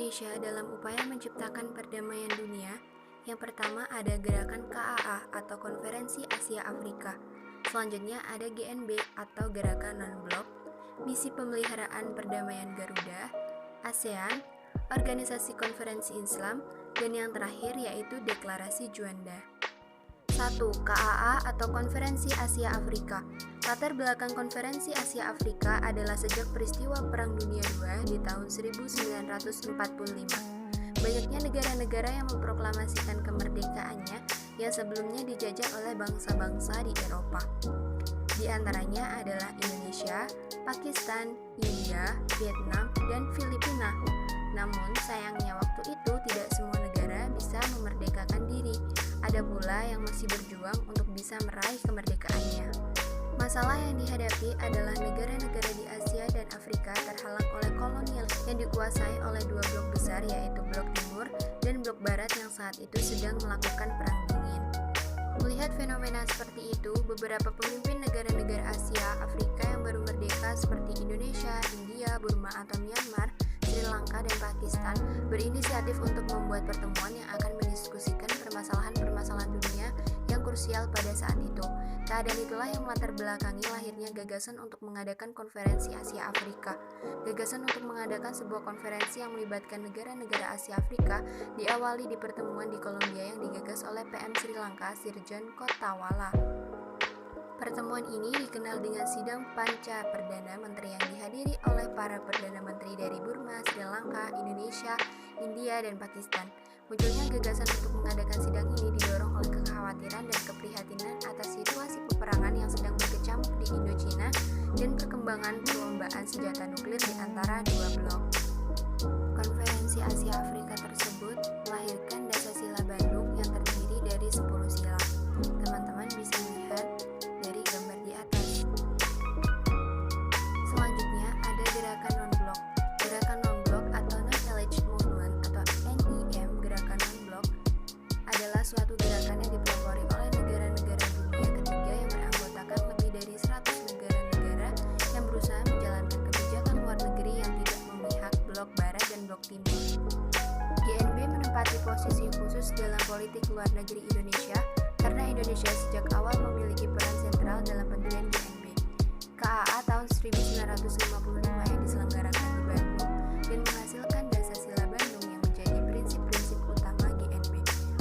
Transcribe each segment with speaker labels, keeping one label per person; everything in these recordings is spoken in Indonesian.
Speaker 1: Indonesia dalam upaya menciptakan perdamaian dunia, yang pertama ada gerakan KAA atau Konferensi Asia Afrika. Selanjutnya ada GNB atau Gerakan Non-Blok, Misi Pemeliharaan Perdamaian Garuda, ASEAN, Organisasi Konferensi Islam, dan yang terakhir yaitu Deklarasi Juanda. 1. KAA atau Konferensi Asia Afrika. Latar belakang Konferensi Asia Afrika adalah sejak peristiwa Perang Dunia II di tahun 1945. Banyaknya negara-negara yang memproklamasikan kemerdekaannya yang sebelumnya dijajah oleh bangsa-bangsa di Eropa. Di antaranya adalah Indonesia, Pakistan, India, Vietnam, dan Filipina. Namun sayangnya waktu itu tidak semua negara bisa memerdekakan diri. Ada pula yang masih berjuang untuk bisa meraih kemerdekaannya. Masalah yang dihadapi adalah negara-negara di Asia dan Afrika terhalang oleh kolonial yang dikuasai oleh dua blok besar yaitu blok timur dan blok barat yang saat itu sedang melakukan perang dingin. Melihat fenomena seperti itu, beberapa pemimpin negara-negara Asia Afrika yang baru merdeka seperti Indonesia, India, Burma atau Myanmar, Sri Lanka, dan Pakistan berinisiatif untuk membuat pertemuan yang akan mendiskusikan permasalahan-permasalahan dunia yang krusial pada saat itu. Keadaan itulah yang melatar belakangi lahirnya gagasan untuk mengadakan Konferensi Asia Afrika. Gagasan untuk mengadakan sebuah konferensi yang melibatkan negara-negara Asia Afrika diawali di pertemuan di Kolombia yang digagas oleh PM Sri Lanka Sir John Kottawala. Pertemuan ini dikenal dengan Sidang Panca Perdana Menteri yang dihadiri oleh para Perdana Menteri dari Burma, Sri Lanka, Indonesia, India, dan Pakistan. Munculnya gagasan untuk mengadakan sidang ini didorong oleh kekhawatiran dan keprihatinan atas situasi peperangan yang sedang berkecamuk di Indochina dan perkembangan perlombaan senjata nuklir di antara dua blok. Konferensi Asia Afrika tersebut melahirkan Dasar-Sila Bandung yang terdiri dari 10 sila. Teman-teman bisa melihat dari gambar di atas. Selanjutnya ada gerakan non-blok. Gerakan non-blok atau Non-Aligned Movement atau NEM, gerakan non-blok adalah suatu gerakan yang dipelopori oleh negara-negara dunia ketiga yang beranggotakan lebih dari 100 negara-negara yang berusaha menjalankan kebijakan luar negeri yang tidak memihak blok barat dan blok timur. GNB menempati posisi khusus dalam politik luar negeri Indonesia karena Indonesia sejak awal memiliki peran sentral dalam pendirian GNB. KAA tahun 1955 yang diselenggarakan di Bandung dan menghasilkan Dasar-Sila Bandung yang menjadi prinsip-prinsip utama GNB,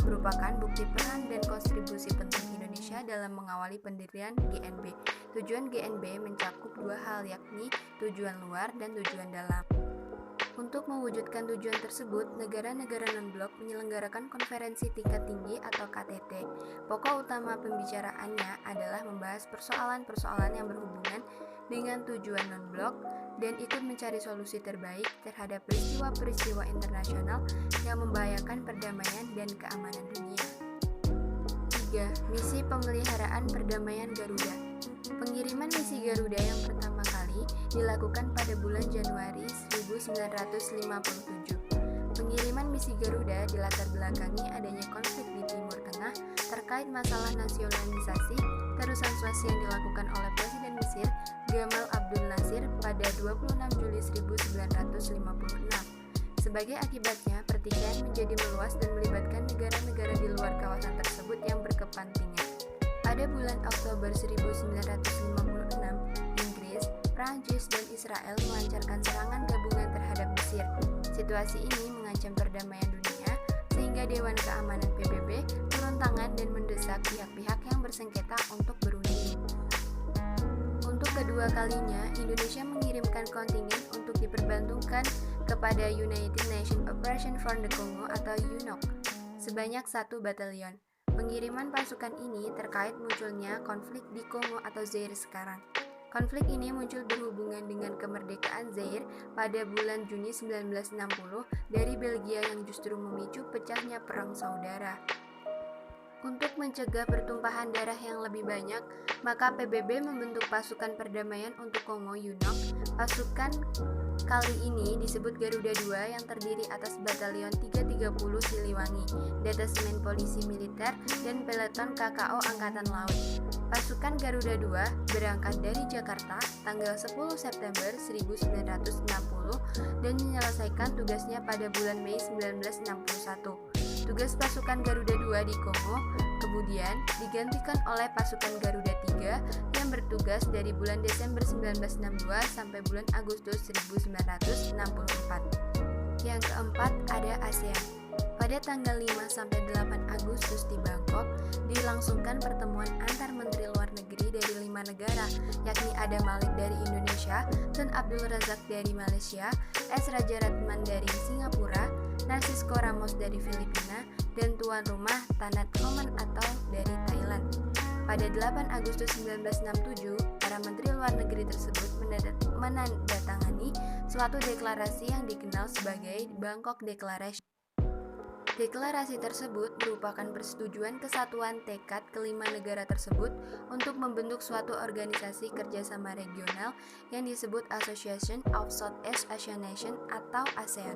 Speaker 1: merupakan bukti peran dan kontribusi penting Indonesia dalam mengawali pendirian GNB. Tujuan GNB mencakup dua hal, yakni tujuan luar dan tujuan dalam. Untuk mewujudkan tujuan tersebut, negara-negara non-blok menyelenggarakan konferensi tingkat tinggi atau KTT. Pokok utama pembicaraannya adalah membahas persoalan-persoalan yang berhubungan dengan tujuan non-blok dan ikut mencari solusi terbaik terhadap peristiwa-peristiwa internasional yang membahayakan perdamaian dan keamanan dunia. 3. Misi Pemeliharaan Perdamaian Garuda. Pengiriman misi Garuda yang pertama kali dilakukan pada bulan Januari 1957. Pengiriman misi Garuda dilatar belakangi adanya konflik di Timur Tengah terkait masalah nasionalisasi terusan Suasi yang dilakukan oleh Presiden Mesir Gamal Abdul Nasir pada 26 Juli 1956. Sebagai akibatnya, pertikaian menjadi meluas dan melibatkan negara-negara di luar kawasan tersebut yang berkepentingan. Pada bulan Oktober 1956, Inggris, Prancis, dan Israel melancarkan serangan gabungan terhadap Mesir. Situasi ini mengancam perdamaian dunia, sehingga Dewan Keamanan PBB turun tangan dan mendesak pihak-pihak yang bersengketa untuk berunding. Untuk kedua kalinya, Indonesia mengirimkan kontingen untuk diperbantungkan kepada United Nations Operation for the Congo atau UNOC sebanyak 1 batalion. Pengiriman pasukan ini terkait munculnya konflik di Kongo atau Zaire sekarang. Konflik ini muncul berhubungan dengan kemerdekaan Zaire pada bulan Juni 1960 dari Belgia yang justru memicu pecahnya perang saudara. Untuk mencegah pertumpahan darah yang lebih banyak, maka PBB membentuk pasukan perdamaian untuk Kongo UNOC. Pasukan Kali ini disebut Garuda II yang terdiri atas Batalion 330 Siliwangi, Detasmen Polisi Militer, dan Peleton KKO Angkatan Laut. Pasukan Garuda II berangkat dari Jakarta tanggal 10 September 1960 dan menyelesaikan tugasnya pada bulan Mei 1961. Tugas pasukan Garuda II di Kongo kemudian digantikan oleh pasukan Garuda III yang bertugas dari bulan Desember 1962 sampai bulan Agustus 1964. Yang keempat ada ASEAN. Pada tanggal 5 sampai 8 Agustus di Bangkok dilangsungkan pertemuan antar menteri luar negeri dari 5 negara, yakni ada Malik dari Indonesia, Tun Abdul Razak dari Malaysia, S. Raja Ratman dari Singapura, Narcisco Ramos dari Filipina, dan tuan rumah Tanat Homan atau dari Thailand. Pada 8 Agustus 1967, para menteri luar negeri tersebut menandatangani suatu deklarasi yang dikenal sebagai Bangkok Declaration. Deklarasi tersebut merupakan persetujuan kesatuan tekad kelima negara tersebut untuk membentuk suatu organisasi kerjasama regional yang disebut Association of Southeast Asian Nations atau ASEAN.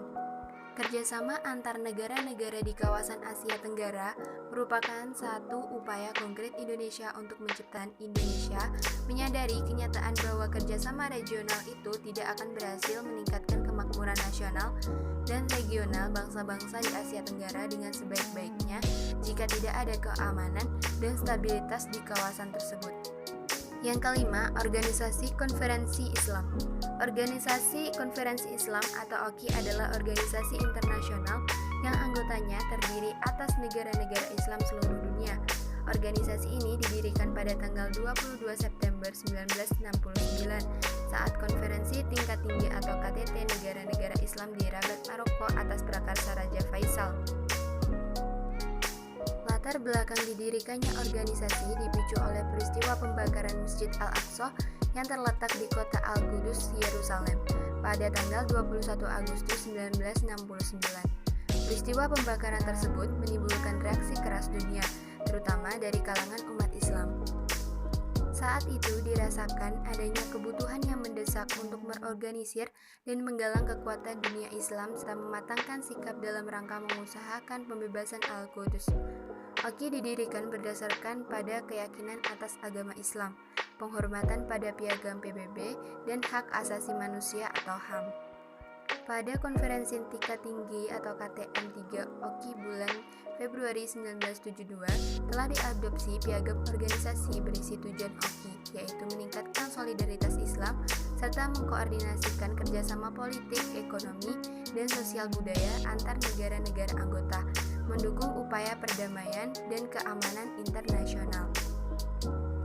Speaker 1: Kerjasama antar negara-negara di kawasan Asia Tenggara merupakan satu upaya konkret Indonesia untuk menciptakan Indonesia menyadari kenyataan bahwa kerjasama regional itu tidak akan berhasil meningkatkan kemakmuran nasional dan regional bangsa-bangsa di Asia Tenggara dengan sebaik-baiknya jika tidak ada keamanan dan stabilitas di kawasan tersebut. Yang kelima, Organisasi Konferensi Islam. Organisasi Konferensi Islam atau OKI adalah organisasi internasional yang anggotanya terdiri atas negara-negara Islam seluruh dunia. Organisasi ini didirikan pada tanggal 22 September 1969 saat konferensi tingkat tinggi atau KTT negara-negara Islam di Rabat, Maroko atas prakarsa Raja Faisal. Latar belakang didirikannya organisasi dipicu oleh peristiwa pembakaran Masjid Al-Aqsa yang terletak di kota Al-Qudus, Yerusalem, pada tanggal 21 Agustus 1969. Peristiwa pembakaran tersebut menimbulkan reaksi keras dunia, terutama dari kalangan umat Islam. Saat itu dirasakan adanya kebutuhan yang mendesak untuk merorganisir dan menggalang kekuatan dunia Islam serta mematangkan sikap dalam rangka mengusahakan pembebasan Al-Qudus. OKI didirikan berdasarkan pada keyakinan atas agama Islam, penghormatan pada piagam PBB, dan hak asasi manusia atau HAM. Pada konferensi tingkat tinggi atau KTM3 OKI bulan Februari 1972 telah diadopsi piagam organisasi berisi tujuan OKI, yaitu meningkatkan solidaritas Islam serta mengkoordinasikan kerjasama politik, ekonomi, dan sosial budaya antar negara-negara anggota, mendukung upaya perdamaian dan keamanan internasional,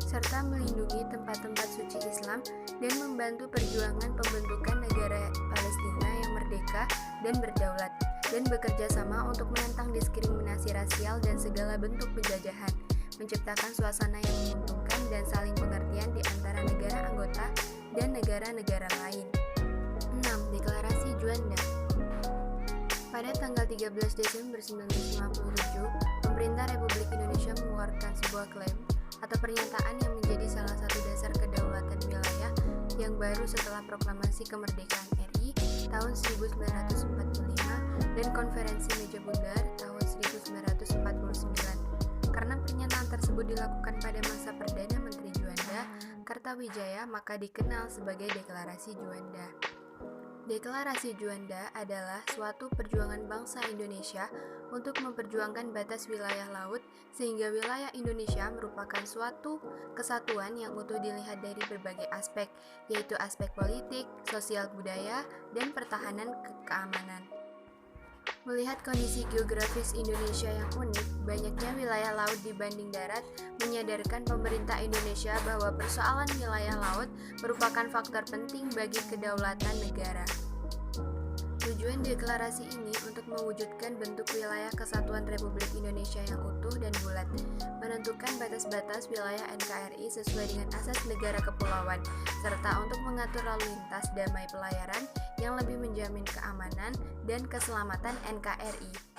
Speaker 1: serta melindungi tempat-tempat suci Islam dan membantu perjuangan pembentukan negara Palestina yang merdeka dan berdaulat, dan bekerja sama untuk menentang diskriminasi rasial dan segala bentuk penjajahan, menciptakan suasana yang menguntungkan dan saling pengertian di antara negara anggota dan negara-negara lain. 6. Deklarasi Juanda. Pada tanggal 13 Desember 1957, pemerintah Republik Indonesia mengeluarkan sebuah klaim atau pernyataan yang menjadi salah satu dasar kedaulatan wilayah yang baru setelah proklamasi kemerdekaan RI tahun 1945 dan konferensi Meja Bundar tahun 1949. Karena pernyataan tersebut dilakukan pada masa Perdana Menteri Juanda Kartawijaya, maka dikenal sebagai Deklarasi Juanda. Deklarasi Juanda adalah suatu perjuangan bangsa Indonesia untuk memperjuangkan batas wilayah laut sehingga wilayah Indonesia merupakan suatu kesatuan yang utuh dilihat dari berbagai aspek, yaitu aspek politik, sosial budaya, dan pertahanan keamanan. Melihat kondisi geografis Indonesia yang unik, banyaknya wilayah laut dibanding darat menyadarkan pemerintah Indonesia bahwa persoalan wilayah laut merupakan faktor penting bagi kedaulatan negara. Tujuan deklarasi ini untuk mewujudkan bentuk wilayah kesatuan Republik Indonesia yang utuh dan bulat, menentukan batas-batas wilayah NKRI sesuai dengan asas negara kepulauan, serta untuk mengatur lalu lintas damai pelayaran yang lebih menjamin keamanan dan keselamatan NKRI.